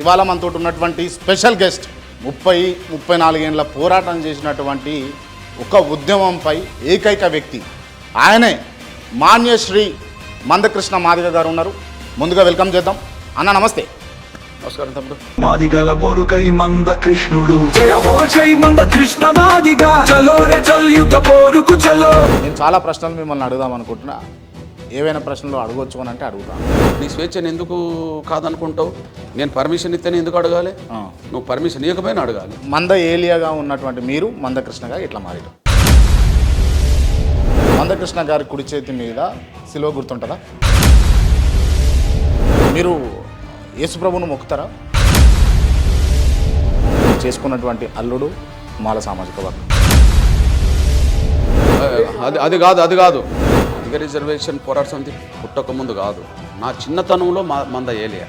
ఇవాళ మనతో ఉన్నటువంటి స్పెషల్ గెస్ట్ 34 ఏళ్ళ పోరాటం చేసినటువంటి ఒక ఉద్యమంపై ఏకైక వ్యక్తి ఆయనే మాన్యశ్రీ మందకృష్ణ మాదిగ గారు ఉన్నారు. ముందుగా వెల్కమ్ చేద్దాం. అన్న నమస్తే. నమస్కారం తమ్ముడు. మాదిగల బొరుకై మందకృష్ణుడు, జై మందకృష్ణ మాదిగ, చలో రే చల్ యుద్ధ పోరుకు చలో. నేను చాలా ప్రశ్నలు మిమ్మల్ని అడుగుదాం అనుకుంటున్నా. ఏవైనా ప్రశ్నలు అడగొచ్చు అని అంటే అడుగుతాను. నీ స్వేచ్ఛను ఎందుకు కాదనుకుంటావు? నేను పర్మిషన్ ఇస్తేనే ఎందుకు అడగాలి? నువ్వు పర్మిషన్ ఇవ్వకపోయినా అడగాలి. మంద ఏలియాగా ఉన్నటువంటి మీరు మందకృష్ణగా ఇట్లా మారారు. మందకృష్ణ గారి కుడి చేతి మీద సిలువ గుర్తుంటుందా? మీరు యేసుప్రభును మొక్కుతారా? చేసుకున్నటువంటి అల్లుడు మాల సామాజిక వర్గం. అది కాదు రిజర్వేషన్ పోరాట సమితి పుట్టక ముందు కాదు, నా చిన్నతనంలో మంద ఏలియా.